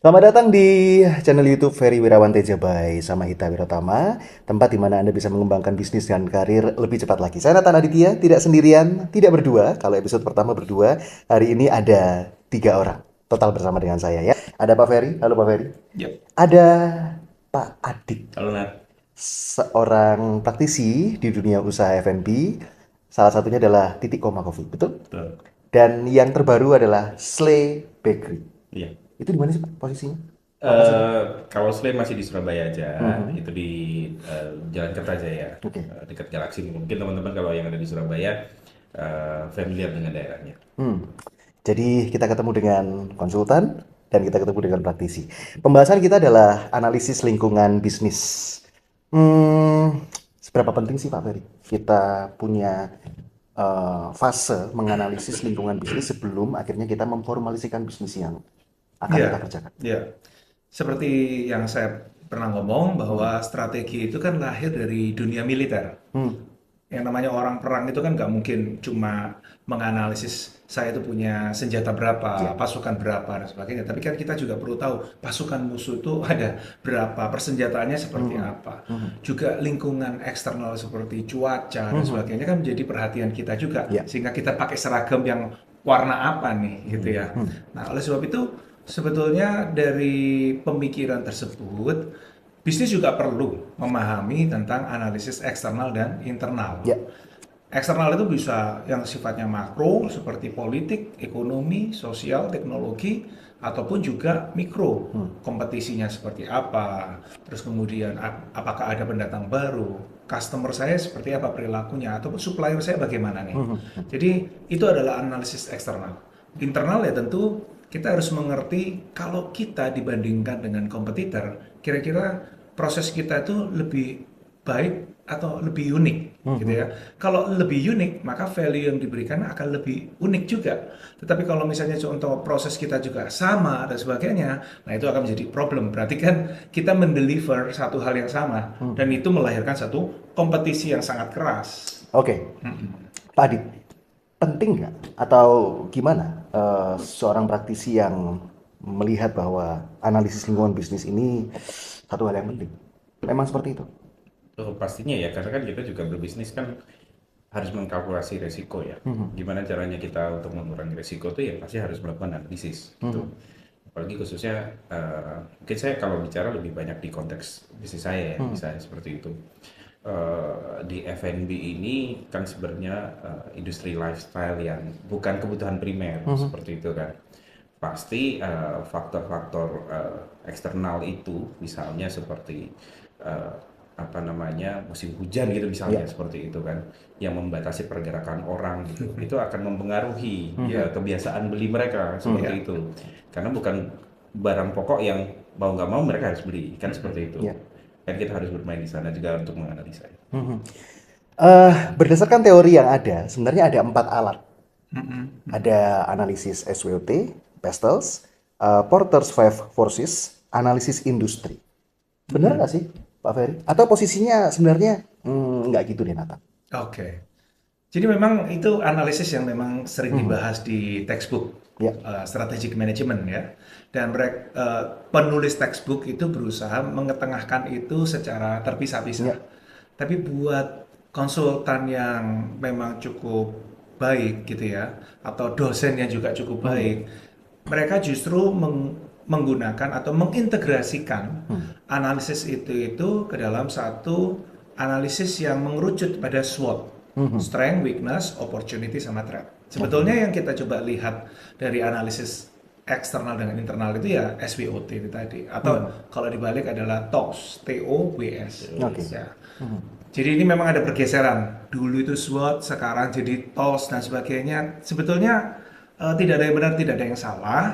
Selamat datang di channel YouTube Ferry Wirawan Teja by Samahita Wirotama, tempat di mana Anda bisa mengembangkan bisnis dan karir lebih cepat lagi. Saya Nathan Aditya, tidak sendirian, tidak berdua. Kalau episode pertama berdua, hari ini ada 3 orang total bersama dengan saya ya. Ada Pak Ferry, halo Pak Ferry. Yap. Ada Pak Adik, Kalau Nat, seorang praktisi di dunia usaha F&B. Salah satunya adalah Titik Koma Coffee, betul? betul. Dan yang terbaru adalah Slay Bakery. Iya. Itu di mana sih Pak posisinya? Lokasinya? Kalau Slay masih di Surabaya aja, Mhm. itu di Jalan Kertajaya, Oke. dekat Galaksi. Mungkin teman-teman kalau yang ada di Surabaya familiar dengan daerahnya. Hmm. Jadi kita ketemu dengan konsultan dan kita ketemu dengan praktisi. Pembahasan kita adalah analisis lingkungan bisnis. Seberapa penting sih Pak Ferry kita punya fase menganalisis lingkungan bisnis sebelum akhirnya kita memformalisikan bisnis yang akan Iya, kita kerjakan? iya. Seperti yang saya pernah ngomong bahwa Hmm. strategi itu kan lahir dari dunia militer. Hmm. Yang namanya orang perang itu kan nggak mungkin cuma menganalisis saya itu punya senjata Ya. berapa, pasukan berapa dan sebagainya. Tapi kan kita juga perlu tahu pasukan musuh itu ada berapa, persenjataannya seperti Hmm. apa. Hmm. Juga lingkungan eksternal seperti cuaca dan Hmm. sebagainya kan menjadi perhatian kita juga. Ya. Sehingga kita pakai seragam yang warna apa nih gitu ya. Hmm. Nah, oleh sebab itu sebetulnya dari pemikiran tersebut bisnis juga perlu memahami tentang analisis eksternal dan internal. Ya. Eksternal itu bisa yang sifatnya makro seperti politik, ekonomi, sosial, teknologi, ataupun juga mikro. Hmm. Kompetisinya seperti apa, terus kemudian apakah ada pendatang baru, customer saya seperti apa perilakunya, ataupun supplier saya bagaimana nih. Hmm. Jadi itu adalah analisis eksternal. Internal ya tentu kita harus mengerti kalau kita dibandingkan dengan kompetitor, kira-kira proses kita itu lebih baik atau lebih unik gitu Hmm. ya. Kalau lebih unik, maka value yang diberikan akan lebih unik juga. Tetapi kalau misalnya contoh proses kita juga sama dan sebagainya, nah itu akan menjadi problem. Berarti kan kita mendeliver satu hal yang sama dan Hmm. itu melahirkan satu kompetisi yang sangat keras. Oke, Pak Adit, penting nggak atau gimana seorang praktisi yang melihat bahwa analisis lingkungan bisnis ini satu hal yang penting? Memang seperti itu. Oh, pastinya ya, karena kan kita juga berbisnis kan harus mengkalkulasi resiko ya. Mhm. Gimana caranya kita untuk mengurangi resiko itu ya pasti harus melakukan analisis gitu. Mhm. Apalagi khususnya mungkin saya kalau bicara lebih banyak di konteks bisnis saya ya, Mhm. misalnya seperti itu. Di F&B ini kan sebenarnya industri lifestyle yang bukan kebutuhan primer Mhm. seperti itu kan. Pasti faktor-faktor eksternal itu misalnya seperti eh, apa namanya musim hujan gitu Ya. misalnya seperti itu kan yang membatasi pergerakan orang gitu itu akan mempengaruhi ya Mhm. kebiasaan beli mereka Mhm. seperti itu karena bukan barang pokok yang mau nggak mau mereka harus beli kan seperti itu Ya. kan kita harus bermain di sana juga untuk menganalisa. Mhm. Berdasarkan teori yang ada, sebenarnya ada 4 alat. Ada analisis SWOT, Pestels, Porter's Five Forces, analisis industri. Benar nggak sih, Pak Ferry? Atau posisinya sebenarnya nggak gitu deh, Nathan? Oke. Jadi memang itu analisis yang memang sering Mhm. dibahas di textbook Ya. strategic management ya. Dan penulis textbook itu berusaha mengetengahkan itu secara terpisah-pisah. Ya. Tapi buat konsultan yang memang cukup baik gitu ya, atau dosen yang juga cukup Mhm. baik, mereka justru menggunakan atau mengintegrasikan Mhm. analisis itu ke dalam satu analisis yang mengerucut pada SWOT, Mhm. strength, weakness, opportunity, sama threat. Oke. Sebetulnya yang kita coba lihat dari analisis eksternal dengan internal itu ya SWOT itu tadi, atau Mhm. kalau dibalik adalah TOWS, TOWS Oke. ya. Mhm. Jadi ini memang ada pergeseran. Dulu itu SWOT, sekarang jadi TOWS dan sebagainya. Sebetulnya tidak ada yang benar, tidak ada yang salah,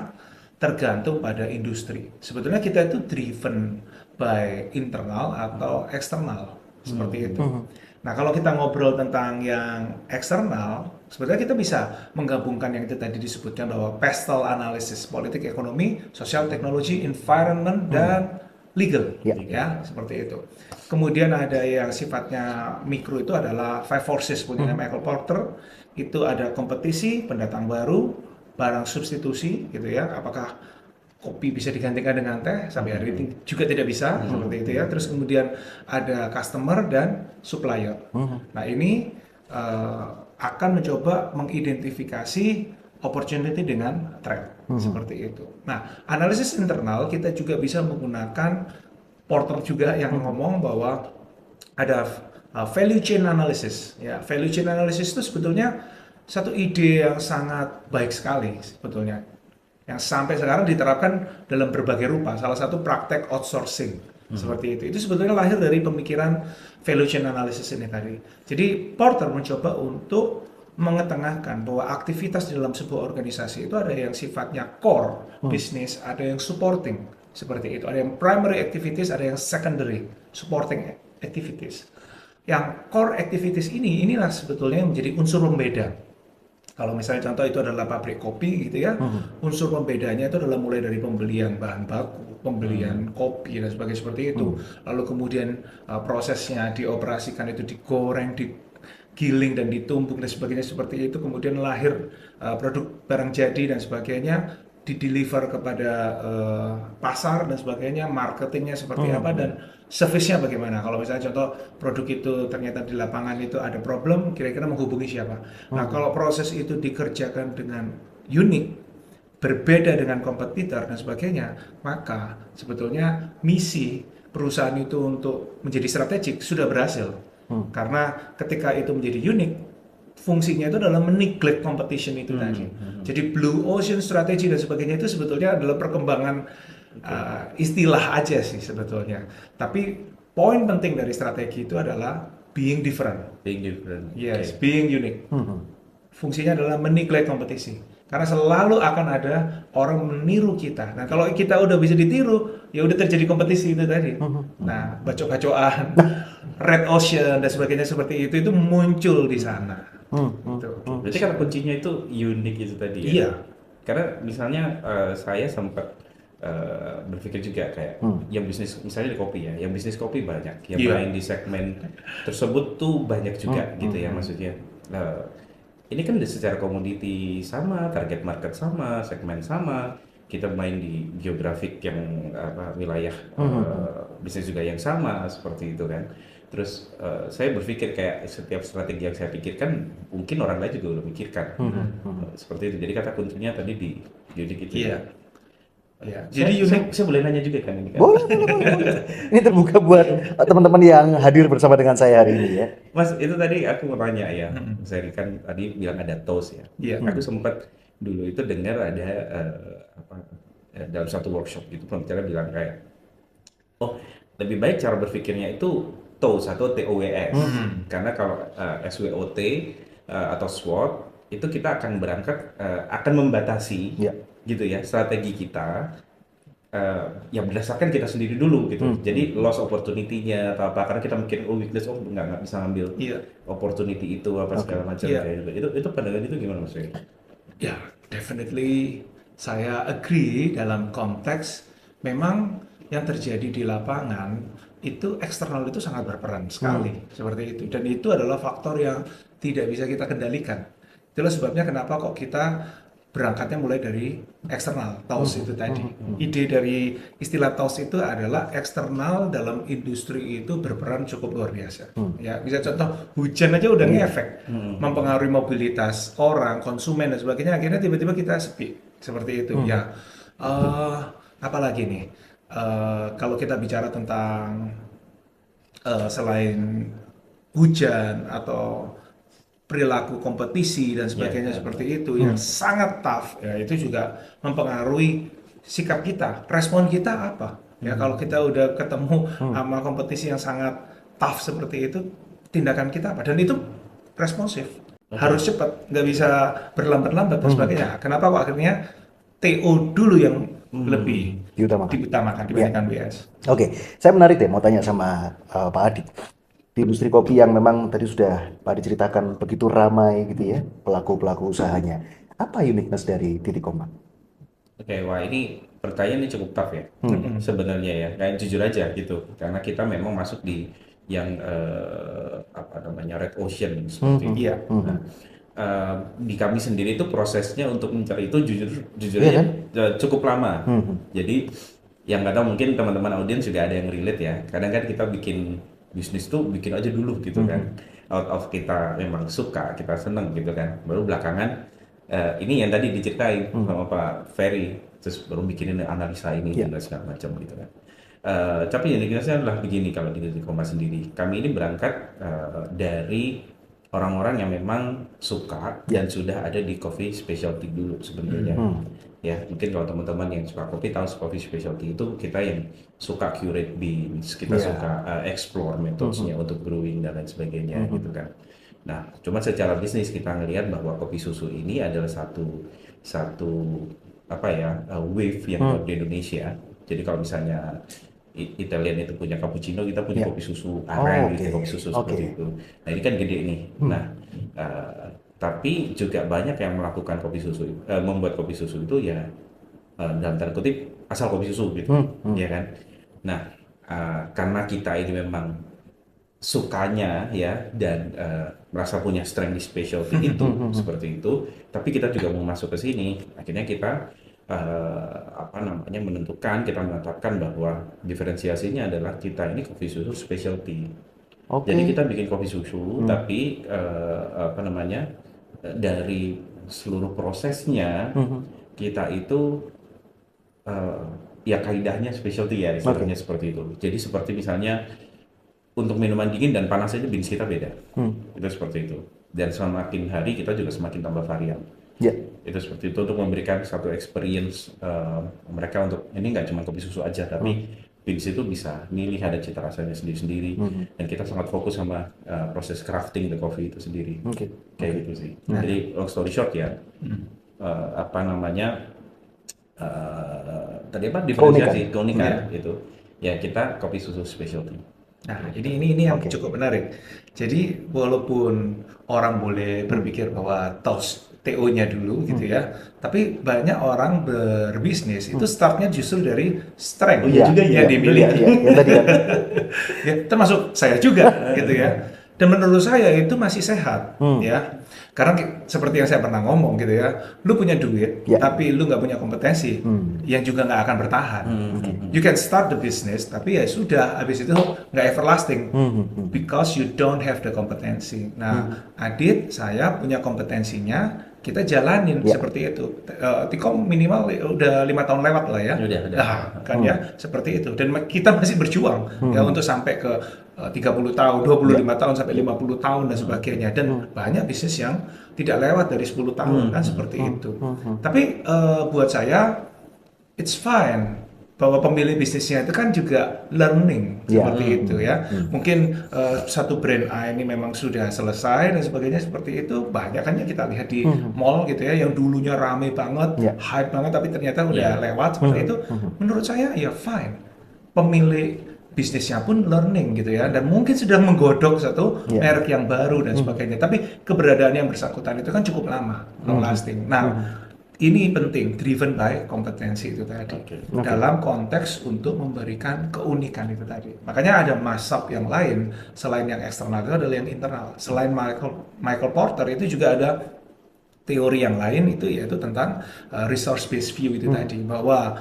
tergantung pada industri. Sebetulnya kita itu driven by internal atau eksternal, seperti itu. Mhm. Nah, kalau kita ngobrol tentang yang eksternal, sebetulnya kita bisa menggabungkan yang itu tadi disebutkan bahwa pestle analysis, politik, ekonomi, sosial, teknologi, environment, Mhm. dan legal, Ya. ya, seperti itu. Kemudian ada yang sifatnya mikro itu adalah five forces punya Mhm. Michael Porter, itu ada kompetisi, pendatang baru, barang substitusi gitu ya, apakah kopi bisa digantikan dengan teh, sampai hari ini juga tidak bisa seperti itu ya. Terus kemudian ada customer dan supplier. Nah ini akan mencoba mengidentifikasi opportunity dengan threat seperti itu. Nah analisis internal kita juga bisa menggunakan Porter juga yang ngomong bahwa ada value chain analysis. Ya, value chain analysis itu sebetulnya satu ide yang sangat baik sekali sebetulnya, yang sampai sekarang diterapkan dalam berbagai rupa. Salah satu praktek outsourcing seperti itu. Itu sebetulnya lahir dari pemikiran value chain analysis ini tadi. Jadi Porter mencoba untuk mengetengahkan bahwa aktivitas di dalam sebuah organisasi itu ada yang sifatnya core bisnis, ada yang supporting seperti itu. Ada yang primary activities, ada yang secondary supporting activities. Yang core activities inilah sebetulnya yang menjadi unsur pembeda. Kalau misalnya contoh itu adalah pabrik kopi gitu ya, unsur pembedanya itu adalah mulai dari pembelian bahan baku, pembelian kopi dan sebagainya seperti itu. Lalu kemudian prosesnya dioperasikan itu digoreng, digiling dan ditumbuk dan sebagainya seperti itu. Kemudian lahir produk barang jadi dan sebagainya, dideliver kepada pasar dan sebagainya, marketingnya seperti apa dan service-nya bagaimana. Kalau misalnya contoh produk itu ternyata di lapangan itu ada problem, kira-kira menghubungi siapa. Nah kalau proses itu dikerjakan dengan unik, berbeda dengan kompetitor dan sebagainya, maka sebetulnya misi perusahaan itu untuk menjadi strategik sudah berhasil. Karena ketika itu menjadi unik, fungsinya itu adalah meneglect competition itu tadi. Jadi blue ocean strategy dan sebagainya itu sebetulnya adalah perkembangan istilah aja sih sebetulnya. Tapi poin penting dari strategi itu adalah being different. Being different. Yes, being unique. Fungsinya adalah meneglect kompetisi. Karena selalu akan ada orang meniru kita. Nah, kalau kita udah bisa ditiru, ya udah terjadi kompetisi itu tadi. Nah, bacok-bacokan, red ocean dan sebagainya seperti itu muncul di sana. Gitu. Berarti kan kuncinya itu unik itu tadi ya? Iya. Karena misalnya saya sempat berpikir juga kayak yang bisnis misalnya di kopi ya, yang bisnis kopi banyak, yang main di segmen tersebut tuh banyak juga gitu ya maksudnya. Ini kan secara komoditi sama, target market sama, segmen sama, kita main di geografik yang wilayah bisnis juga yang sama seperti itu kan. Terus saya berpikir kayak setiap strategi yang saya pikirkan mungkin orang lain juga udah pikirkan seperti itu. Jadi kata kuncinya tadi di unik itu. Iya. Ya. Jadi saya boleh nanya juga kan ini kan? Boleh. Ini terbuka buat teman-teman yang hadir bersama dengan saya hari ini ya. Mas, itu tadi aku mau tanya ya. Saya kan tadi bilang ada toast ya. Iya. Aku sempat dulu itu dengar ada dalam satu workshop gitu pembicara bilang kayak, oh lebih baik cara berpikirnya itu TOWS atau TOWS. Karena kalau SWOT atau SWOT itu kita akan berangkat akan membatasi gitu ya strategi kita yang berdasarkan kita sendiri dulu gitu. Jadi loss opportunity-nya atau apa karena kita mikir weakness nggak bisa ngambil opportunity itu apa segala macam kayak gitu. Itu pandangan itu gimana Mas? Ya, definitely saya agree dalam konteks memang yang terjadi di lapangan itu eksternal itu sangat berperan sekali seperti itu dan itu adalah faktor yang tidak bisa kita kendalikan. Itulah sebabnya kenapa kok kita berangkatnya mulai dari eksternal, TOWS itu tadi. Ide dari istilah TOWS itu adalah eksternal dalam industri itu berperan cukup luar biasa. Ya, bisa contoh hujan aja udah ngefek, mempengaruhi mobilitas orang, konsumen dan sebagainya. Akhirnya tiba-tiba kita sepi seperti itu. Ya, apalagi nih? Kalau kita bicara tentang selain hujan atau perilaku kompetisi dan sebagainya seperti itu yang sangat tough ya itu juga mempengaruhi sikap kita, respon kita apa ya kalau kita udah ketemu sama kompetisi yang sangat tough seperti itu tindakan kita apa dan itu responsif harus cepat nggak bisa berlambat-lambat dan sebagainya. Kenapa kok akhirnya TO dulu yang lebih diutamakan dibandingkan BS. Oke, saya menarik deh mau tanya sama Pak Adi. Di industri kopi yang memang tadi sudah Pak Adi ceritakan begitu ramai gitu ya pelaku-pelaku usahanya. Apa uniqueness dari Titik Kompak? Oke, wah ini pertanyaan ini cukup tough ya sebenarnya ya. Kayak jujur aja gitu, karena kita memang masuk di yang apa namanya red ocean seperti itu. Iya. Nah, di kami sendiri itu prosesnya untuk mencari itu jujur Iya aja kan? cukup lama. Jadi yang nggak tahu mungkin teman-teman audiens juga ada yang relate ya. Kadang kan kita bikin bisnis tuh bikin aja dulu gitu kan. Out of kita memang suka, kita seneng gitu kan. Baru belakangan ini yang tadi diceritain sama Pak Ferry, terus baru bikinin analisa ini Iya. dan segala macam gitu kan. Tapi yang dikira adalah begini kalau di Detik Koma sendiri. Kami ini berangkat dari orang-orang yang memang suka dan sudah ada di coffee specialty dulu sebenarnya. Ya, mungkin kalau teman-teman yang suka kopi tahu coffee specialty itu kita yang suka curate beans, kita Iya. suka explore methodenya untuk brewing dan lain sebagainya gitu kan. Nah, cuma secara bisnis kita ngelihat bahwa kopi susu ini adalah satu satu apa ya wave yang ada di Indonesia. Jadi kalau misalnya Italian itu punya cappuccino, kita punya Iya. kopi susu Oh, aren, oke. gitu, kopi susu Oke. seperti itu. Nah ini kan gede nih. Nah, tapi juga banyak yang melakukan kopi susu, membuat kopi susu itu ya dalam tanda kutip asal kopi susu gitu, ya kan. Nah, karena kita ini memang sukanya ya dan merasa punya strength di specialty itu seperti itu, tapi kita juga mau masuk ke sini, akhirnya kita apa namanya kita menetapkan bahwa diferensiasinya adalah kita ini kopi susu specialty. Oke. Jadi kita bikin kopi susu, tapi apa namanya dari seluruh prosesnya kita itu ya kaidahnya specialty ya istilahnya seperti itu. Jadi seperti misalnya untuk minuman dingin dan panas aja beans kita beda. Itu seperti itu. Dan semakin hari kita juga semakin tambah varian. Ya. Itu seperti itu untuk memberikan satu experience mereka untuk ini nggak cuma kopi susu aja tapi beans itu bisa milih ada cita rasanya sendiri-sendiri dan kita sangat fokus sama proses crafting the coffee itu sendiri. Kayak gitu sih. Jadi long story short ya apa namanya tadi apa diferensiasi keunikan itu ya kita kopi susu specialty. Nah, ini yang cukup menarik. Jadi walaupun orang boleh berpikir bahwa TO-nya dulu gitu ya, tapi banyak orang berbisnis itu startnya justru dari strength yang dimiliki. Yang tadi kan. Ya, termasuk saya juga gitu ya. Dan menurut saya itu masih sehat ya. Karena seperti yang saya pernah ngomong gitu ya, lu punya duit, tapi lu nggak punya kompetensi, yang juga nggak akan bertahan. You can start the business, tapi ya sudah, habis itu nggak everlasting, because you don't have the kompetensi. Nah, Adit, saya punya kompetensinya, kita jalanin seperti itu. Tikom minimal udah 5 tahun lewat lah ya. Nah, kan ya seperti itu. Dan kita masih berjuang ya untuk sampai ke 30 tahun, 25 tahun sampai 50 tahun dan sebagainya. Dan banyak bisnis yang tidak lewat dari 10 tahun kan seperti itu. Tapi buat saya it's fine bahwa pemilih bisnisnya itu kan juga learning seperti itu ya. Mungkin satu brand A ini memang sudah selesai dan sebagainya seperti itu. Banyak kan yang kita lihat di mall gitu ya, yang dulunya rame banget, hype banget, tapi ternyata udah lewat seperti itu. Menurut saya ya fine. Pemilik bisnisnya pun learning gitu ya, dan mungkin sedang menggodok satu merek yang baru dan sebagainya. Tapi keberadaan yang bersangkutan itu kan cukup lama, long lasting. Nah, ini penting, driven by kompetensi itu tadi. Dalam konteks untuk memberikan keunikan itu tadi. Makanya ada mazhab yang lain selain yang eksternal itu adalah yang internal. Selain Michael Porter itu juga ada teori yang lain itu yaitu tentang resource based view itu tadi, bahwa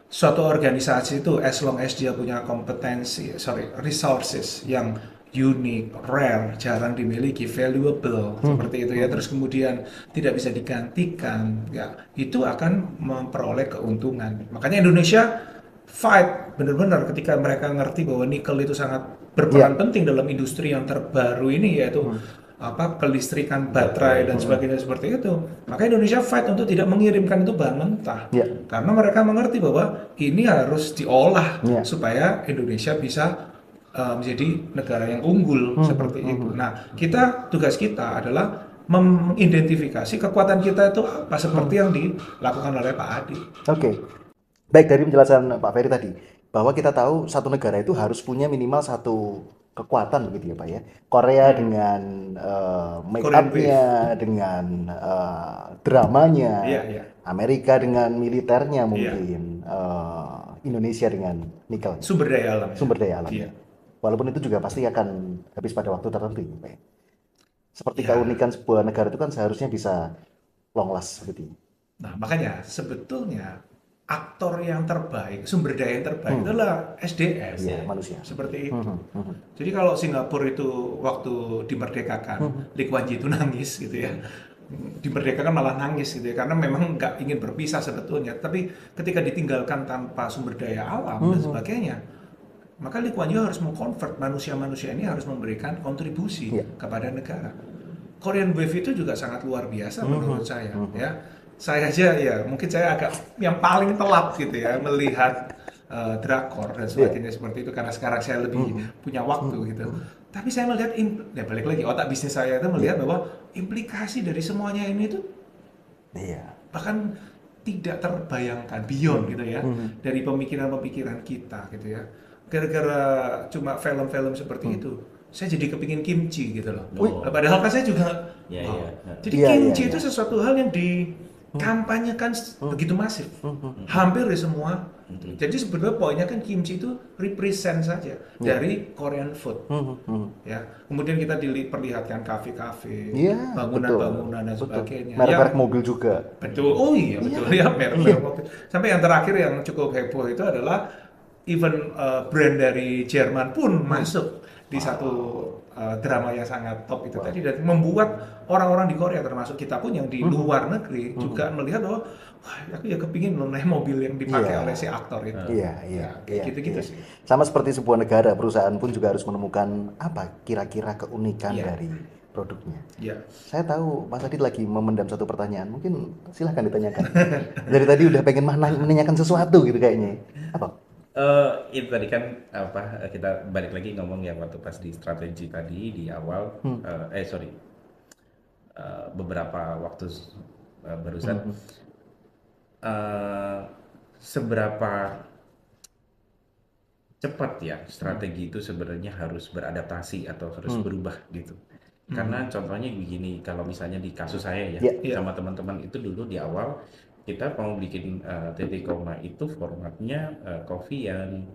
suatu organisasi itu as long as dia punya resources yang unik, rare, jarang dimiliki, valuable seperti itu ya, terus kemudian tidak bisa digantikan, ya itu akan memperoleh keuntungan. Makanya Indonesia fight benar-benar ketika mereka ngerti bahwa nikel itu sangat berperan penting dalam industri yang terbaru ini, yaitu kelistrikan baterai dan sebagainya seperti itu. Maka Indonesia fight untuk tidak mengirimkan itu bahan mentah, karena mereka mengerti bahwa ini harus diolah supaya Indonesia bisa menjadi negara yang unggul seperti itu. Nah, tugas kita adalah mengidentifikasi kekuatan kita itu apa, seperti yang dilakukan oleh Pak Adi. Baik, dari penjelasan Pak Ferry tadi bahwa kita tahu satu negara itu harus punya minimal satu kekuatan begitu ya Pak ya. Korea dengan make up-nya, dengan dramanya, Amerika dengan militernya mungkin, Indonesia dengan nikel. Sumber daya alam. Walaupun itu juga pasti akan habis pada waktu tertentu Pak ya. Seperti Ya. keunikan sebuah negara itu kan seharusnya bisa long last seperti ini. Nah, makanya sebetulnya aktor yang terbaik, sumber daya yang terbaik itu adalah SDM. Iya, manusia. Seperti itu. Jadi kalau Singapura itu waktu dimerdekakan, Lee Kuan Yew itu nangis gitu ya. Dimerdekakan malah nangis gitu ya, karena memang nggak ingin berpisah sebetulnya. Tapi ketika ditinggalkan tanpa sumber daya alam dan sebagainya, maka Lee Kuan Yew harus mengkonvert manusia-manusia ini harus memberikan kontribusi Iya. kepada negara. Korean Wave itu juga sangat luar biasa menurut saya ya. Saya aja ya mungkin saya agak yang paling telat gitu ya melihat drakor dan sebagainya seperti itu karena sekarang saya lebih punya waktu gitu. Tapi saya melihat ya balik lagi otak bisnis saya itu melihat bahwa implikasi dari semuanya ini itu Iya. bahkan tidak terbayangkan beyond gitu ya dari pemikiran-pemikiran kita gitu ya. Gara-gara cuma film-film seperti itu, saya jadi kepingin kimchi gitu loh. Oh. Padahal kan saya juga, Iya, wow. iya. Jadi Iya, kimchi iya, itu iya. sesuatu hal yang dikampanyekan begitu masif, hampir di semua. Jadi sebenarnya poinnya kan kimchi itu represent saja dari Korean food, ya. Kemudian kita diperlihatkan kafe-kafe, Iya, bangunan-bangunan dan betul. sebagainya. Merek-merek Yang- mobil juga. Betul, oh iya betul ya merek-merek mobil. Sampai yang terakhir yang cukup heboh itu adalah even brand dari Jerman pun masuk di satu drama yang sangat top itu tadi dan membuat orang-orang di Korea termasuk kita pun yang di luar negeri juga melihat bahwa wah aku ya kepingin loh naik mobil yang dipakai Iya. oleh si aktor itu. Iya, iya, Ya, kayak iya, gitu-gitu iya. sih. Sama seperti sebuah negara, perusahaan pun juga harus menemukan apa kira-kira keunikan Iya. dari produknya. Ya. Saya tahu Mas Adit lagi memendam satu pertanyaan, mungkin silahkan ditanyakan. Dari tadi udah pengen menanyakan sesuatu gitu kayaknya. Apa? Itu tadi kan apa kita balik lagi ngomong yang waktu pas di strategi tadi di awal sorry beberapa waktu barusan seberapa cepat ya strategi itu sebenarnya harus beradaptasi atau harus berubah gitu. Karena contohnya begini, kalau misalnya di kasus saya ya Iya. sama teman-teman itu dulu di awal kita mau bikin titik koma itu formatnya coffee yang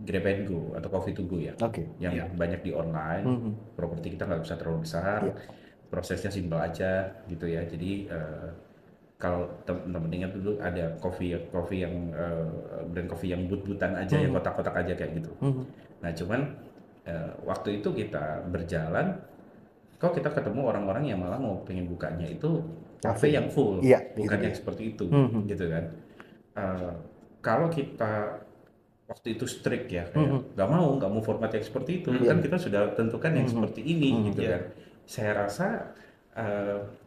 grab and go atau coffee to go ya, Oke. yang Iya. banyak di online, properti kita nggak bisa terlalu besar, Iya. prosesnya simpel aja gitu ya. Jadi kalau teman-teman ingat dulu ada coffee yang brand coffee yang but-butan aja yang kotak-kotak aja kayak gitu. Nah cuman waktu itu kita berjalan, kok kita ketemu orang-orang yang malah mau pengen bukanya itu Cafe. cafe yang full, Iya, bukan gitu yang ya. seperti itu, gitu kan. Kalau kita waktu itu strict ya, kayak nggak mau format yang seperti itu, kan kita sudah tentukan yang seperti ini, gitu kan. Saya rasa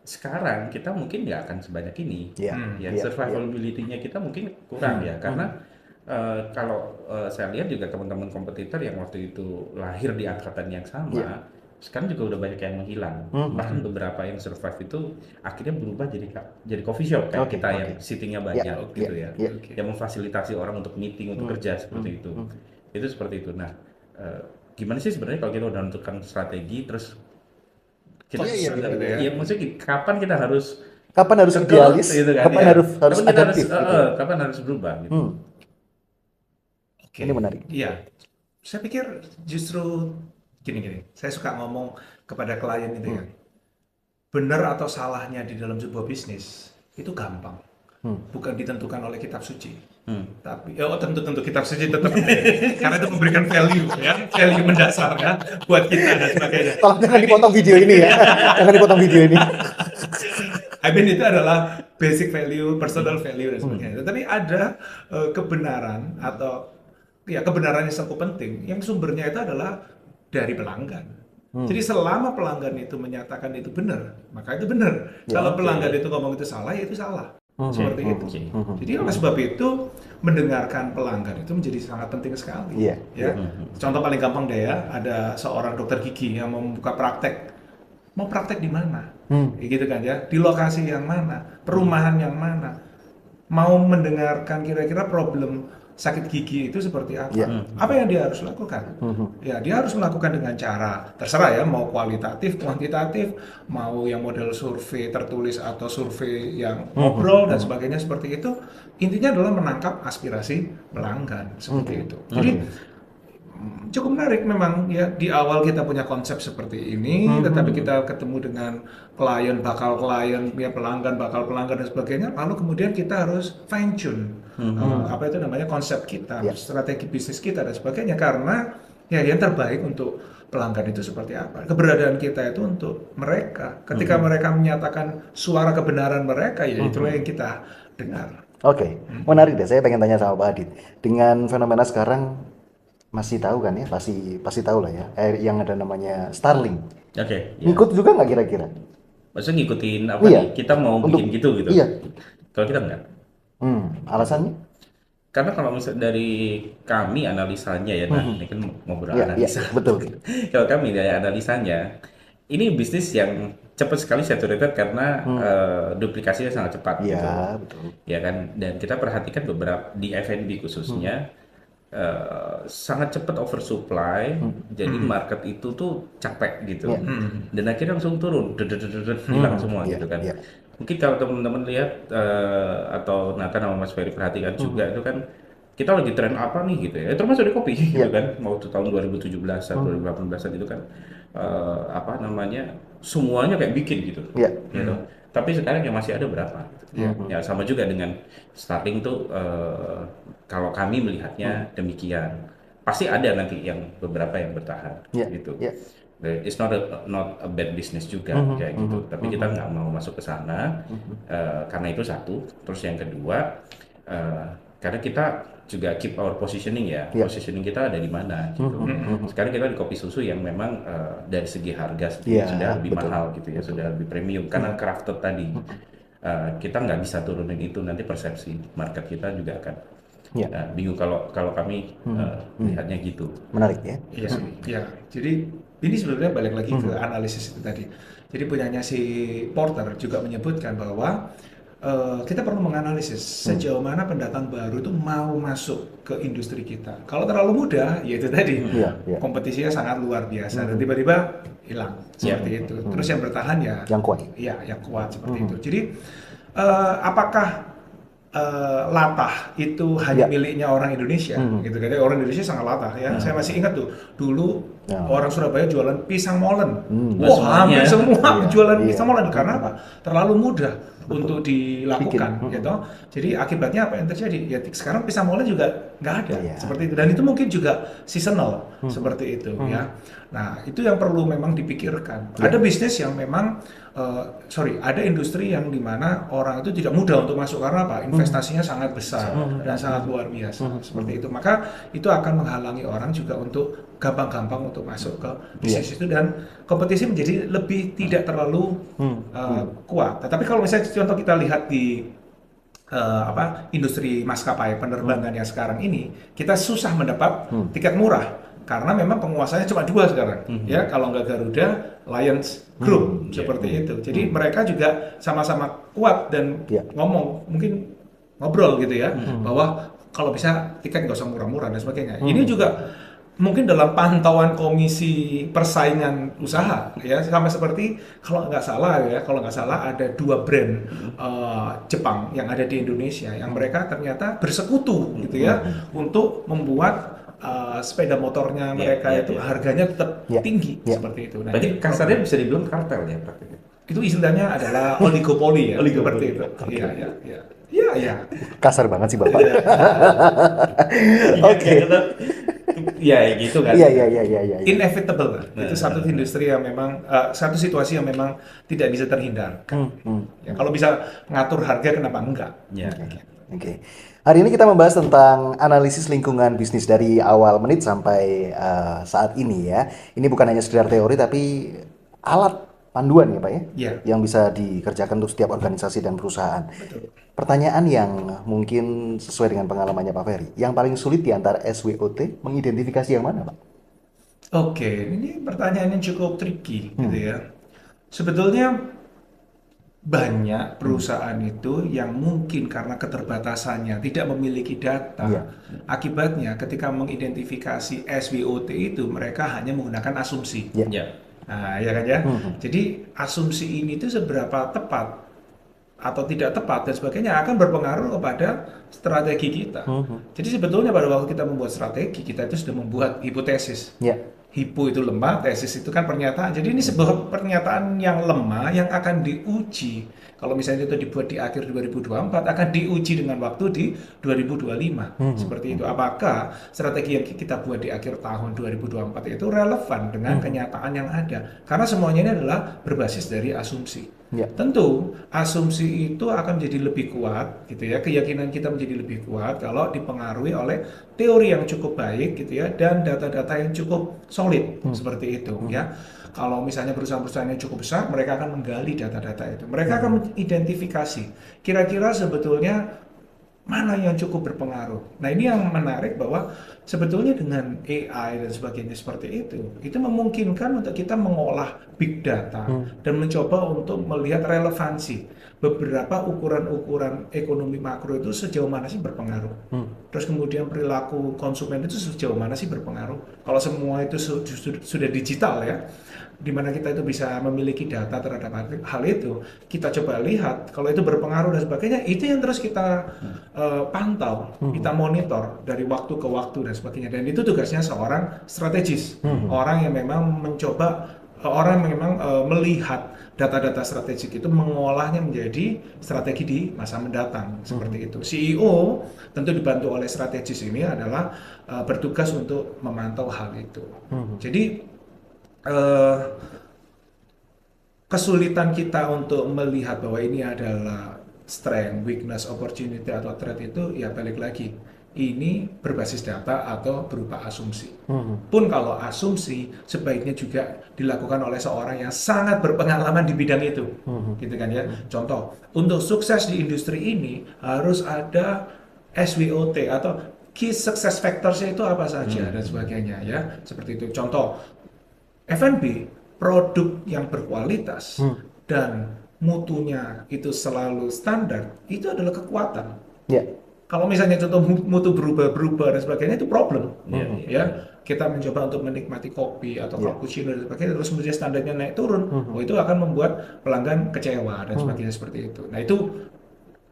sekarang kita mungkin nggak akan sebanyak ini, Iya. ya Iya. survivability-nya kita mungkin kurang ya, karena kalau saya lihat juga teman-teman kompetitor yang waktu itu lahir di angkatan yang sama, sekarang juga udah banyak yang menghilang. Bahkan beberapa yang survive itu akhirnya berubah jadi coffee shop kayak Oke, kita oke. yang seatingnya banyak gitu ya, Iya. yang memfasilitasi orang untuk meeting, untuk kerja seperti itu. Itu seperti itu. Nah, gimana sih sebenarnya kalau kita udah menentukan strategi, terus kita, Iya, gitu ya. ya maksudnya kapan kita harus Kapan harus tegur, idealis, gitu kan, kapan ya. harus Kapan kita harus, adaptif gitu. kapan harus berubah gitu. Oke. Ini menarik. Iya. Saya pikir justru gini-gini. Saya suka ngomong kepada klien itu ya. Benar atau salahnya di dalam sebuah bisnis itu gampang. Bukan ditentukan oleh kitab suci. Tapi tentu kitab suci tetap karena itu memberikan value ya, value mendasar ya buat kita dan sebagainya. Tolong jangan dipotong video ini ya. Jangan dipotong video ini. I mean itu adalah basic value, personal value dan sebagainya. Tetapi ada kebenaran atau ya kebenaran yang cukup penting yang sumbernya itu adalah dari pelanggan. Jadi selama pelanggan itu menyatakan itu benar, maka itu benar. Kalau pelanggan itu ngomong itu salah, ya itu salah. Seperti itu. Jadi oleh sebab itu mendengarkan pelanggan itu menjadi sangat penting sekali. Iya, Ya. Contoh paling gampang deh ya, ada seorang dokter gigi yang mau membuka praktek. Mau praktek di mana? Gitu kan ya. Di lokasi yang mana? Perumahan yang mana? Mau mendengarkan kira-kira problem sakit gigi itu seperti apa? Apa yang dia harus lakukan? Ya, dia harus melakukan dengan cara terserah ya, mau kualitatif, kuantitatif, mau yang model survei tertulis atau survei yang ngobrol dan sebagainya seperti itu. Intinya adalah menangkap aspirasi pelanggan seperti itu. Jadi Cukup menarik memang ya, di awal kita punya konsep seperti ini, tetapi kita ketemu dengan klien, bakal klien, ya pelanggan, bakal pelanggan dan sebagainya, lalu kemudian kita harus fine tune apa itu namanya konsep kita, Ya. strategi bisnis kita dan sebagainya, karena ya yang terbaik untuk pelanggan itu seperti apa. Keberadaan kita itu untuk mereka. Ketika mereka menyatakan suara kebenaran mereka, ya itulah yang kita dengar. Oke, menarik deh. Saya pengen tanya sama Pak Adit. Dengan fenomena sekarang masih tahu kan ya? Pasti tahu lah ya. Yang ada namanya Starlink. Oke, ya. Ngikut juga nggak kira-kira? Maksudnya ngikutin apa Iya. nih? Kita mau Untuk- bikin gitu gitu. iya. Kalau kita enggak. Alasannya? Karena kalau misalnya dari kami analisanya ya, nah ini kan mau Iya, iya, beranalisa. betul. Kalau kami dari analisanya, ini bisnis yang cepat sekali saturated karena duplikasinya sangat cepat gitu. Iya, betul. Ya kan, dan kita perhatikan beberapa di F&B khususnya sangat cepat oversupply, jadi market itu tuh capek gitu, Iya. dan akhirnya langsung turun, hilang semua Iya, gitu kan. iya. Mungkin kalau teman-teman lihat atau Nathan sama Mas Ferry perhatikan juga itu kan kita lagi tren apa nih gitu ya, termasuk di kopi gitu Iya. kan, mau tahun 2017 atau 2018 itu kan apa namanya semuanya kayak bikin gitu, Iya. gitu. Tapi sekarang yang masih ada berapa? Gitu. Ya sama juga dengan Starlink tuh kalau kami melihatnya demikian. Pasti ada nanti yang beberapa yang bertahan Iya, gitu. iya. It's not a bad business juga kayak gitu. Tapi kita nggak mau masuk ke sana karena itu satu. Terus yang kedua karena kita juga keep our positioning ya. Iya. Positioning kita ada di mana gitu. Sekarang kita di kopi susu yang memang dari segi harga Iya, sudah lebih betul. mahal gitu ya, sudah lebih premium karena crafted tadi. Kita nggak bisa turunin itu, nanti persepsi market kita juga akan Iya. bingung kalau kami lihatnya gitu. Menarik ya. Iya, ya. Jadi ini sebenarnya balik lagi ke analisis itu tadi. Jadi punyanya si Porter juga menyebutkan bahwa kita perlu menganalisis sejauh mana pendatang baru itu mau masuk ke industri kita. Kalau terlalu mudah, ya itu tadi Iya, iya. kompetisinya sangat luar biasa dan tiba-tiba hilang seperti itu. Terus yang bertahan ya, Yang kuat. iya, yang kuat seperti itu. Jadi apakah latah itu hanya Ya. miliknya orang Indonesia gitu kan? Orang Indonesia sangat latah ya. Saya masih ingat tuh dulu Ya. orang Surabaya jualan pisang molen. Nggak Wah, hampir semuanya. semua Iya, jualan iya. pisang molen karena apa? Terlalu mudah untuk dilakukan Bikin. gitu. Jadi akibatnya apa yang terjadi? Ya sekarang pisang molen juga nggak ada Iya. seperti itu, dan itu mungkin juga seasonal seperti itu ya. Nah, itu yang perlu memang dipikirkan. Ada bisnis yang memang ada industri yang dimana orang itu tidak mudah untuk masuk karena apa? Investasinya sangat besar dan sangat luar biasa seperti itu. Maka itu akan menghalangi orang juga untuk gampang-gampang untuk masuk ke bisnis itu, dan kompetisi menjadi lebih tidak terlalu kuat. Tetapi kalau misalnya contoh kita lihat di industri maskapai penerbangan yang sekarang ini, kita susah mendapat tiket murah karena memang penguasanya cuma dua sekarang, ya, kalau nggak Garuda, Lions Group seperti itu. Jadi mereka juga sama-sama kuat dan Iya. mungkin ngobrol gitu ya, bahwa kalau bisa tiket nggak usah murah-murah dan sebagainya. Ini juga mungkin dalam pantauan komisi persaingan usaha ya, sama seperti kalau nggak salah ada dua brand Jepang yang ada di Indonesia yang mereka ternyata bersekutu gitu ya untuk membuat sepeda motornya mereka iya, itu iya. harganya tetap Iya, tinggi iya. seperti itu. Nah, Berarti kasarnya bisa dibilang kartel ya praktiknya. itu istilahnya adalah oligopoli ya, Oligopoli. seperti itu. Iya, iya, iya. Iya, iya. Kasar banget sih Bapak. Oke. Ya gitu kan. Iya, iya, iya, iya, iya. Inevitable. Itu satu industri yang memang satu situasi yang memang tidak bisa terhindarkan. Ya, kalau bisa ngatur harga, kenapa enggak? Ya. Oke. Hari ini kita membahas tentang analisis lingkungan bisnis dari awal menit sampai saat ini ya. Ini bukan hanya sekedar teori tapi alat panduan ya Pak ya. Iya. Yang bisa dikerjakan untuk setiap organisasi dan perusahaan. Pertanyaan yang mungkin sesuai dengan pengalamannya Pak Ferry. Yang paling sulit di antara SWOT mengidentifikasi yang mana Pak? Oke, ini pertanyaan yang cukup tricky gitu ya. Sebetulnya banyak perusahaan itu yang mungkin karena keterbatasannya tidak memiliki data. Iya. Akibatnya ketika mengidentifikasi SWOT itu mereka hanya menggunakan asumsi. Ya. Ya. Nah, ya kan ya. Jadi asumsi ini tuh seberapa tepat atau tidak tepat dan sebagainya akan berpengaruh kepada strategi kita. Jadi sebetulnya pada waktu kita membuat strategi, kita itu sudah membuat hipotesis. Ya. Hipo itu lemah, tesis itu kan pernyataan. Jadi ini sebuah pernyataan yang lemah yang akan diuji. Kalau misalnya itu dibuat di akhir 2024, akan diuji dengan waktu di 2025. Seperti itu. Apakah strategi yang kita buat di akhir tahun 2024 itu relevan dengan kenyataan yang ada? Karena semuanya ini adalah berbasis dari asumsi. Ya. Tentu asumsi itu akan menjadi lebih kuat, gitu ya. Keyakinan kita menjadi lebih kuat kalau dipengaruhi oleh teori yang cukup baik, gitu ya, dan data-data yang cukup solid, seperti itu, ya. Kalau misalnya perusahaan-perusahaan yang cukup besar, mereka akan menggali data-data itu. Mereka akan mengidentifikasi kira-kira sebetulnya mana yang cukup berpengaruh. Nah, ini yang menarik bahwa sebetulnya dengan AI dan sebagainya seperti itu memungkinkan untuk kita mengolah big data dan mencoba untuk melihat relevansi beberapa ukuran-ukuran ekonomi makro itu sejauh mana sih berpengaruh. Terus kemudian perilaku konsumen itu sejauh mana sih berpengaruh. Kalau semua itu sudah digital ya, di mana kita itu bisa memiliki data terhadap hal itu, kita coba lihat kalau itu berpengaruh dan sebagainya, itu yang terus kita pantau, kita monitor dari waktu ke waktu dan sebagainya. Dan itu tugasnya seorang strategis, orang yang memang mencoba, orang yang memang melihat data-data strategik itu, mengolahnya menjadi strategi di masa mendatang, seperti itu. CEO tentu dibantu oleh strategis ini adalah bertugas untuk memantau hal itu. Jadi kesulitan kita untuk melihat bahwa ini adalah strength, weakness, opportunity atau threat itu ya balik lagi. Ini berbasis data atau berupa asumsi. Pun kalau asumsi sebaiknya juga dilakukan oleh seorang yang sangat berpengalaman di bidang itu. Gitu kan ya. Contoh, untuk sukses di industri ini harus ada SWOT atau key success factors-nya itu apa saja dan sebagainya ya. Seperti itu. Contoh, F&B, produk yang berkualitas dan mutunya itu selalu standar, itu adalah kekuatan. Ya. Kalau misalnya contoh mutu berubah-berubah dan sebagainya, itu problem. Ya, kita mencoba untuk menikmati kopi atau cappuccino dan sebagainya, terus kemudian standarnya naik turun, itu akan membuat pelanggan kecewa dan sebagainya seperti itu. Nah, itu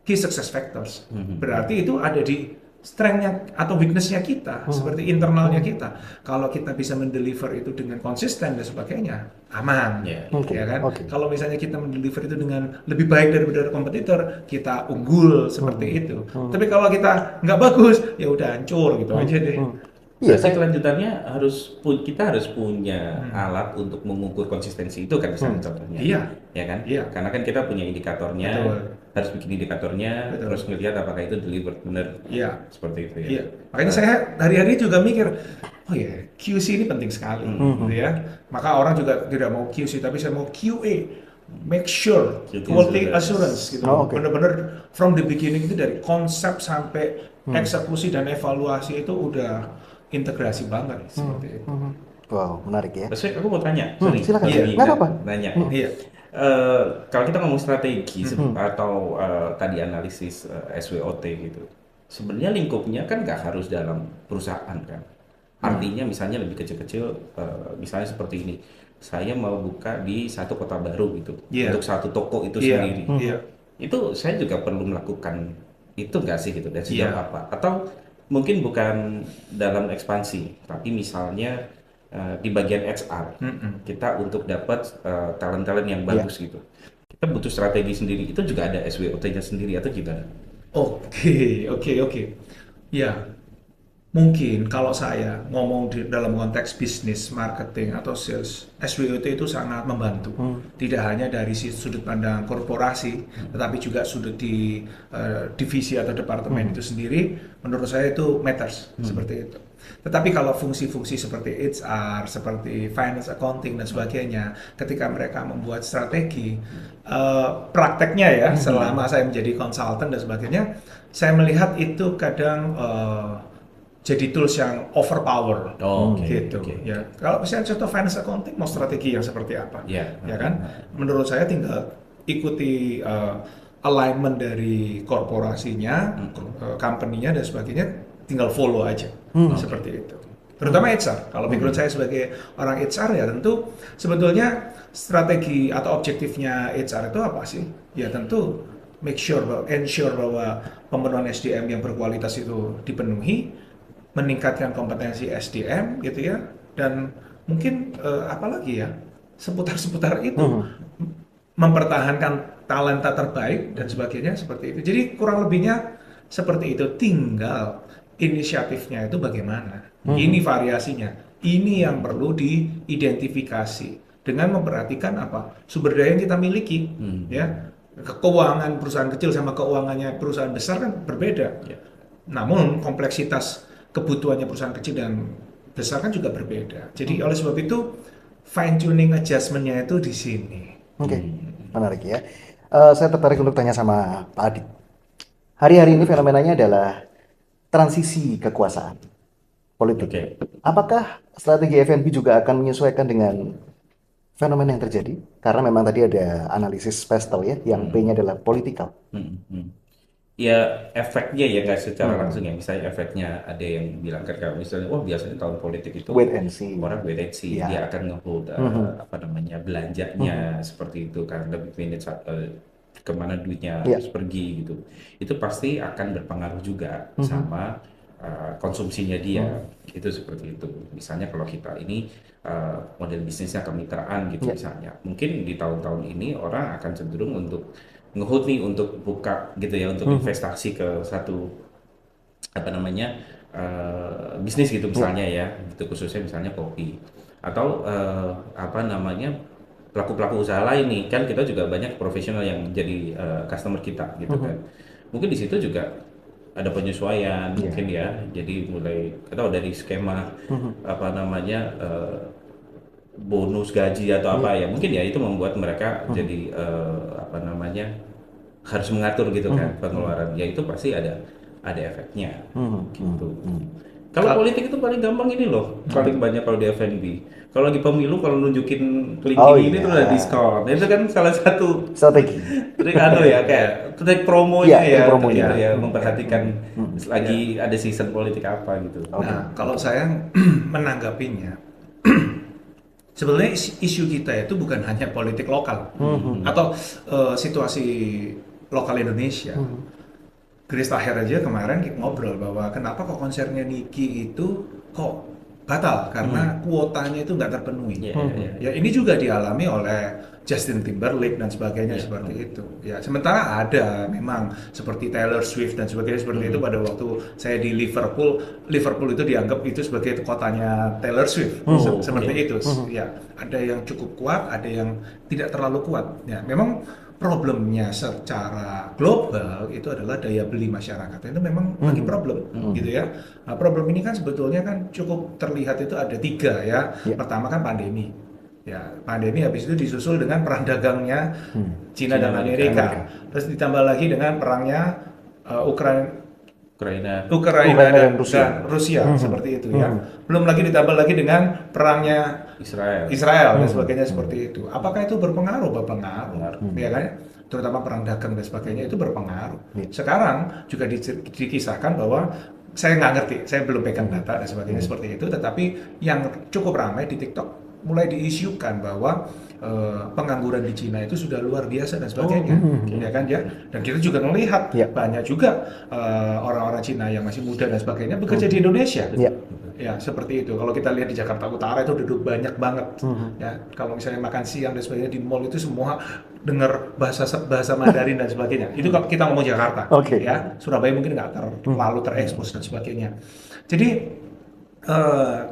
key success factors. Berarti itu ada di strength-nya atau weakness-nya kita, seperti internalnya kita. Kalau kita bisa mendeliver itu dengan konsisten dan sebagainya, aman, ya kan? Kalau misalnya kita mendeliver itu dengan lebih baik daripada kompetitor, kita unggul seperti itu. Tapi kalau kita nggak bagus, ya udah hancur gitu aja deh. Iya, kelanjutannya kita harus punya alat untuk mengukur konsistensi itu kan, misalnya contohnya. Iya. Ya kan? Iya. Karena kan kita punya indikatornya, harus bikin indikatornya, terus ngelihat apakah itu delivered benar. Iya. Seperti itu ya. Iya. Makanya saya hari-hari juga mikir, oh ya, QC ini penting sekali, gitu ya. Maka orang juga tidak mau QC, tapi saya mau QA. Make sure, quality assurance gitu. Benar-benar from the beginning itu dari konsep sampai eksekusi dan evaluasi itu udah integrasi banget seperti itu. Wow, menarik ya. Terus aku mau tanya, silakan. Nggak apa-apa. Nanya. Iya. Kalau kita ngomong strategi atau tadi analisis SWOT gitu, sebenarnya lingkupnya kan nggak harus dalam perusahaan kan. Artinya misalnya lebih kecil-kecil, misalnya seperti ini, saya mau buka di satu kota baru gitu, untuk satu toko itu sendiri. Itu saya juga perlu melakukan itu nggak sih gitu, dan sejauh apa? Atau mungkin bukan dalam ekspansi, tapi misalnya di bagian HR, kita untuk dapat talent-talent yang bagus gitu, kita butuh strategi sendiri, itu juga ada SWOT-nya sendiri atau gimana? Oke. Ya, mungkin kalau saya ngomong dalam konteks bisnis, marketing, atau sales, SWOT itu sangat membantu. Tidak hanya dari sudut pandang korporasi, tetapi juga sudut di divisi atau departemen itu sendiri, menurut saya itu matters, seperti itu. Tetapi kalau fungsi-fungsi seperti HR, seperti finance, accounting, dan sebagainya, ketika mereka membuat strategi, prakteknya ya, selama saya menjadi konsultan dan sebagainya, saya melihat itu kadang jadi tools yang overpower, gitu. Ya, kalau misalnya contoh finance accounting mau strategi yang seperti apa, ya kan? Menurut saya tinggal ikuti alignment dari korporasinya, company-nya dan sebagainya, tinggal follow aja, seperti itu. Terutama HR. Kalau background saya sebagai orang HR ya tentu sebetulnya strategi atau objektifnya HR itu apa sih? Ya tentu ensure bahwa pemenuhan SDM yang berkualitas itu dipenuhi, meningkatkan kompetensi SDM gitu ya, dan mungkin apalagi ya seputar itu, mempertahankan talenta terbaik dan sebagainya seperti itu. Jadi kurang lebihnya seperti itu, tinggal inisiatifnya itu bagaimana. Ini variasinya, ini yang perlu diidentifikasi dengan memperhatikan apa sumber daya yang kita miliki, ya. Keuangan perusahaan kecil sama keuangannya perusahaan besar kan berbeda. Namun kompleksitas kebutuhannya perusahaan kecil dan besar kan juga berbeda. Jadi oleh sebab itu fine tuning adjustment-nya itu di sini. Oke, menarik ya. Saya tertarik untuk tanya sama Pak Adit. Hari-hari ini fenomenanya adalah transisi kekuasaan politik. Oke. Apakah strategi FNB juga akan menyesuaikan dengan fenomena yang terjadi? Karena memang tadi ada analisis Pestel ya, yang P-nya adalah political. Ya efeknya ya nggak secara langsung ya, misalnya efeknya ada yang bilang kan kalau misalnya wah biasanya tahun politik itu Wait and see. orang wait and see, Ya. dia akan nge-hold apa namanya belanjanya seperti itu kan, lebih manage kemana duitnya Ya. harus pergi gitu. Itu pasti akan berpengaruh juga sama konsumsinya dia, itu seperti itu. Misalnya kalau kita ini model bisnisnya kemitraan gitu misalnya, mungkin di tahun-tahun ini orang akan cenderung untuk nge-hold nih untuk buka gitu ya, untuk investasi ke satu apa namanya bisnis gitu misalnya ya, itu khususnya misalnya kopi atau apa namanya pelaku-pelaku usaha lain nih, kan kita juga banyak profesional yang jadi customer kita gitu kan, mungkin di situ juga ada penyesuaian mungkin ya, jadi mulai kita dari skema apa namanya bonus gaji atau apa ya, mungkin ya itu membuat mereka jadi apa namanya harus mengatur gitu kan pengeluaran, ya itu pasti ada efeknya gitu. Kalau politik itu paling gampang ini loh, paling banyak kalau di FNB. Kalau lagi pemilu, kalau nunjukin link ini tuh ada diskon. Itu kan salah satu Strategi. trik ya, kayak trik promonya Iya, trik promonya. gitu ya, memperhatikan lagi ada season politik apa gitu. Nah, kalau saya menanggapinya, sebenarnya isu kita itu bukan hanya politik lokal atau situasi lokal Indonesia. Grace Tahir aja kemarin ngobrol bahwa kenapa kok konsernya Niki itu kok batal karena kuotanya itu nggak terpenuhi. Ya ini juga dialami oleh Justin Timberlake dan sebagainya seperti itu. Ya sementara ada memang seperti Taylor Swift dan sebagainya seperti itu, pada waktu saya di Liverpool itu dianggap itu sebagai kotanya Taylor Swift seperti itu. Ya ada yang cukup kuat, ada yang tidak terlalu kuat. Ya memang problemnya secara global itu adalah daya beli masyarakat, itu memang lagi problem gitu ya. Nah, problem ini kan sebetulnya kan cukup terlihat itu ada 3 ya. Pertama kan pandemi. Ya, pandemi habis itu disusul dengan perang dagangnya Cina dan Amerika. Terus ditambah lagi dengan perangnya Ukraina dan Rusia seperti itu ya. Belum lagi ditambah lagi dengan perangnya Israel dan sebagainya seperti itu. Apakah itu berpengaruh? Berpengaruh, ya kan? Terutama perang dagang dan sebagainya itu berpengaruh. Sekarang juga dikisahkan bahwa saya nggak ngerti, saya belum pegang data dan sebagainya seperti itu. Tetapi yang cukup ramai di TikTok mulai diisukan bahwa pengangguran di Cina itu sudah luar biasa dan sebagainya, ya kan ya. Dan kita juga melihat banyak juga orang-orang Cina yang masih muda dan sebagainya bekerja di Indonesia. Ya seperti itu. Kalau kita lihat di Jakarta Utara itu duduk banyak banget. Ya kalau misalnya makan siang dan sebagainya di mall itu semua dengar bahasa Mandarin dan sebagainya. Itu kalau kita ngomong Jakarta, ya Surabaya mungkin nggak terlalu terekspos dan sebagainya. Jadi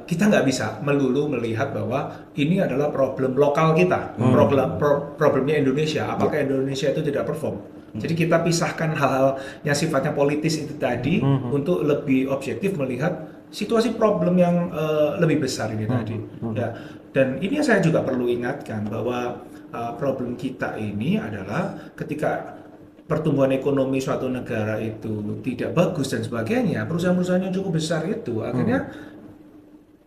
kita nggak bisa melulu melihat bahwa ini adalah problem lokal kita, problemnya Indonesia. Apakah Indonesia itu tidak perform? Jadi kita pisahkan hal-hal yang sifatnya politis itu tadi untuk lebih objektif melihat situasi problem yang lebih besar ini tadi. Ya. Dan ini saya juga perlu ingatkan bahwa problem kita ini adalah ketika pertumbuhan ekonomi suatu negara itu tidak bagus dan sebagainya, perusahaan-perusahaan yang cukup besar itu akhirnya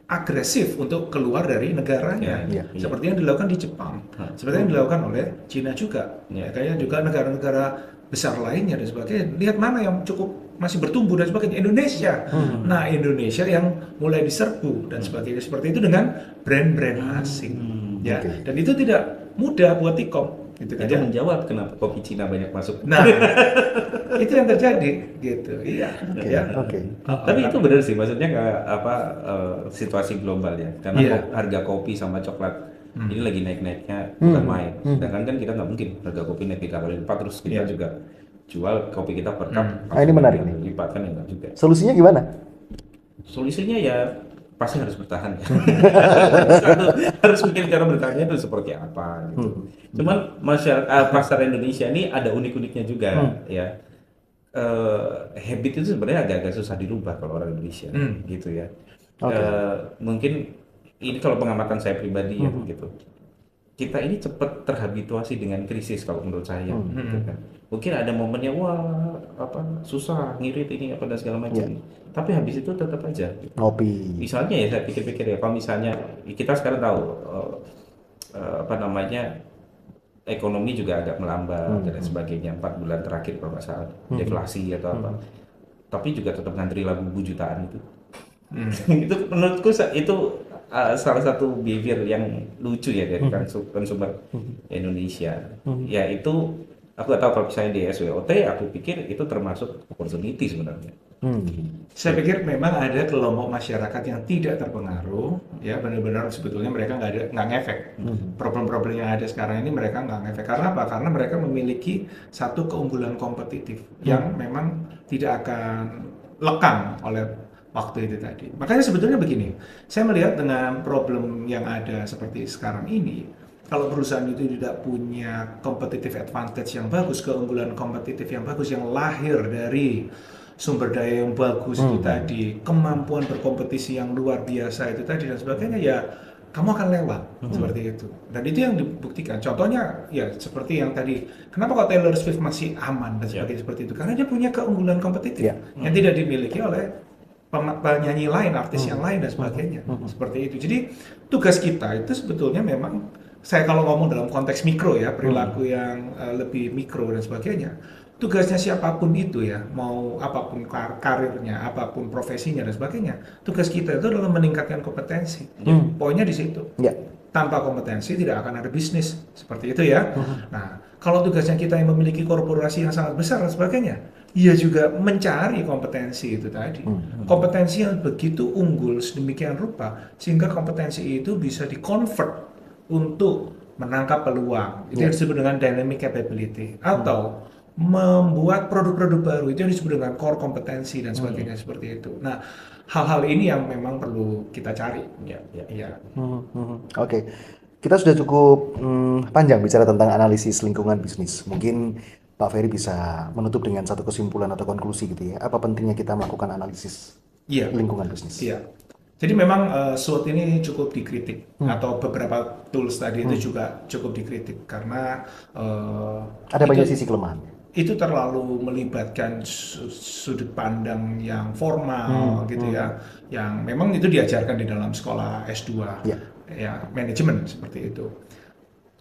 agresif untuk keluar dari negaranya, seperti yang dilakukan di Jepang, seperti yang dilakukan oleh Cina juga, kayaknya juga negara-negara besar lainnya dan sebagainya. Lihat mana yang cukup masih bertumbuh dan sebagainya, Indonesia. Nah Indonesia yang mulai diserbu dan sebagainya seperti itu dengan brand-brand asing, ya. Dan itu tidak mudah buat T-Com. gitu kan Itu ya. menjawab kenapa kopi Cina banyak masuk. Nah, itu yang terjadi gitu. Iya, Oke, ya. oke. Tapi itu benar sih, maksudnya kayak apa, situasi global ya. Karena Iya. harga kopi sama coklat ini lagi naik-naiknya bukan main. Sedangkan kan kita nggak mungkin harga kopi naik 3 kali lipat terus kita Iya. juga jual kopi kita per cup Ah, ini menarik nih. lipat kan enggak juga. Solusinya gimana? Solusinya ya pasti harus bertahan ya. Satu, harus mikir cara bertahannya itu seperti apa gitu. Cuman pasar Indonesia ini ada unik-uniknya juga ya. Habit itu sebenarnya agak-agak susah dirubah kalau orang Indonesia gitu ya. Oke. Mungkin ini kalau pengamatan saya pribadi ya gitu. Kita ini cepat terhabituasi dengan krisis kalau menurut saya gitu kan. Mungkin ada momennya wah apa susah ngirit ini apa dan segala macam. Tapi habis itu tetap aja gitu. Ngopi. Misalnya ya saya pikir-pikir ya kalau misalnya kita sekarang tahu apa namanya ekonomi juga agak melambat dan lain sebagainya 4 bulan terakhir kalau nggak salah deflasi atau apa. Tapi juga tetap ngantri lagu jutaan itu. Itu menurutku itu salah satu behavior yang lucu ya dari konsumer Indonesia. Ya itu aku nggak tahu kalau misalnya di SWOT, aku pikir itu termasuk opportunity sebenarnya. Saya pikir memang ada kelompok masyarakat yang tidak terpengaruh, ya benar-benar sebetulnya mereka nggak ngefek. Problem-problem yang ada sekarang ini mereka nggak ngefek. Karena apa? Karena mereka memiliki satu keunggulan kompetitif yang memang tidak akan lekang oleh waktu itu tadi. Makanya sebetulnya begini, saya melihat dengan problem yang ada seperti sekarang ini, kalau perusahaan itu tidak punya competitive advantage yang bagus, keunggulan kompetitif yang bagus yang lahir dari sumber daya yang bagus itu tadi, kemampuan berkompetisi yang luar biasa itu tadi dan sebagainya, ya kamu akan lewat seperti itu. Dan itu yang dibuktikan. Contohnya ya seperti yang tadi, kenapa kok Taylor Swift masih aman dan sebagainya seperti itu? Karena dia punya keunggulan kompetitif yang tidak dimiliki oleh penyanyi lain, artis yang lain dan sebagainya. Seperti itu. Jadi tugas kita itu sebetulnya memang, saya kalau ngomong dalam konteks mikro ya, perilaku yang lebih mikro dan sebagainya. Tugasnya siapapun itu ya, mau apapun karirnya, apapun profesinya dan sebagainya, tugas kita itu adalah meningkatkan kompetensi. Poinnya di situ. Tanpa kompetensi tidak akan ada bisnis, seperti itu ya. Nah, kalau tugasnya kita yang memiliki korporasi yang sangat besar dan sebagainya, ia juga mencari kompetensi itu tadi. Kompetensi yang begitu unggul sedemikian rupa sehingga kompetensi itu bisa di-convert untuk menangkap peluang. Itu yang disebut dengan dynamic capability atau membuat produk-produk baru, itu yang disebut dengan core kompetensi dan sebagainya seperti itu. Nah, hal-hal ini yang memang perlu kita cari. Ya. Oke. Kita sudah cukup panjang bicara tentang analisis lingkungan bisnis. Mungkin Pak Ferry bisa menutup dengan satu kesimpulan atau konklusi gitu ya. Apa pentingnya kita melakukan analisis lingkungan bisnis? Iya. Jadi memang SWOT ini cukup dikritik atau beberapa tools tadi itu juga cukup dikritik karena ada banyak sisi kelemahan. Itu terlalu melibatkan sudut pandang yang formal gitu ya, yang memang itu diajarkan di dalam sekolah S2 ya, manajemen seperti itu.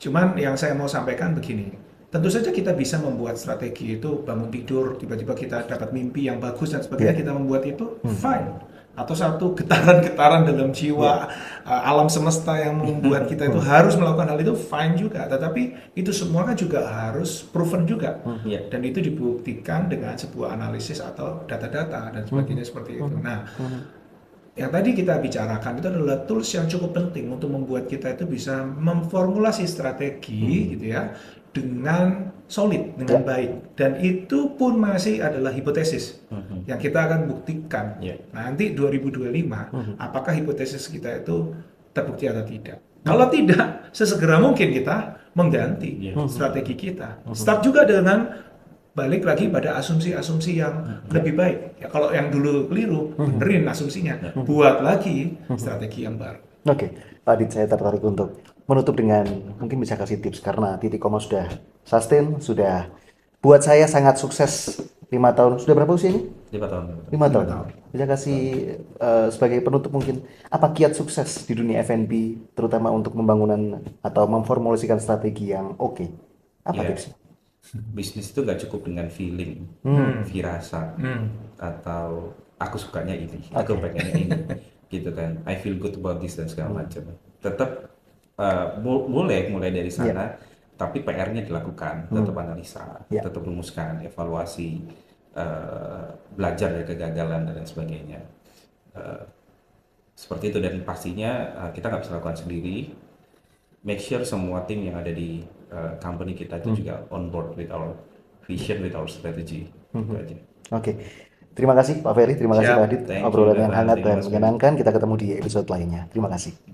Cuman yang saya mau sampaikan begini, tentu saja kita bisa membuat strategi itu, bangun tidur tiba-tiba kita dapat mimpi yang bagus dan sebagainya, kita membuat itu fine. Atau satu getaran-getaran dalam jiwa alam semesta yang membuat kita itu harus melakukan hal itu, fine juga. Tetapi itu semua kan juga harus proven juga. Dan itu dibuktikan dengan sebuah analisis atau data-data dan sebagainya seperti itu. Nah, yang tadi kita bicarakan itu adalah tools yang cukup penting untuk membuat kita itu bisa memformulasi strategi gitu ya, dengan solid, dengan baik, dan itu pun masih adalah hipotesis yang kita akan buktikan nanti 2025 apakah hipotesis kita itu terbukti atau tidak. Kalau tidak, sesegera mungkin kita mengganti strategi kita. Start juga dengan balik lagi pada asumsi-asumsi yang lebih baik. Ya, kalau yang dulu keliru, benerin asumsinya, buat lagi strategi yang baru. Oke, Pak Adit, saya tertarik untuk menutup dengan mungkin bisa kasih tips karena Titik Koma sudah sustain, sudah buat saya sangat sukses 5 tahun. Sudah berapa usia ini? 5 tahun. 5 tahun. Bisa kasih sebagai penutup mungkin apa kiat sukses di dunia F&B terutama untuk pembangunan atau memformulasikan strategi yang oke. Apa tipsnya? Bisnis itu gak cukup dengan feeling, firasat, atau aku sukanya ini, aku pengennya ini, gitu kan. I feel good about this dan segala macam. Tetap mulai dari sana, tapi PR-nya dilakukan, tetap analisa, Ya. tetap rumuskan, evaluasi, belajar dari kegagalan dan lain sebagainya. Eh, Seperti itu, dan pastinya kita nggak bisa lakukan sendiri. Make sure semua tim yang ada di company kita itu juga on board with our vision, with our strategy. Itu aja. Oke. Terima kasih Pak Ferry, terima kasih Siap. Pak Adit. Thank you, Obrolan yang Evan. hangat Thank you, dan Mas Ferry. menyenangkan. Kita ketemu di episode lainnya. Terima kasih.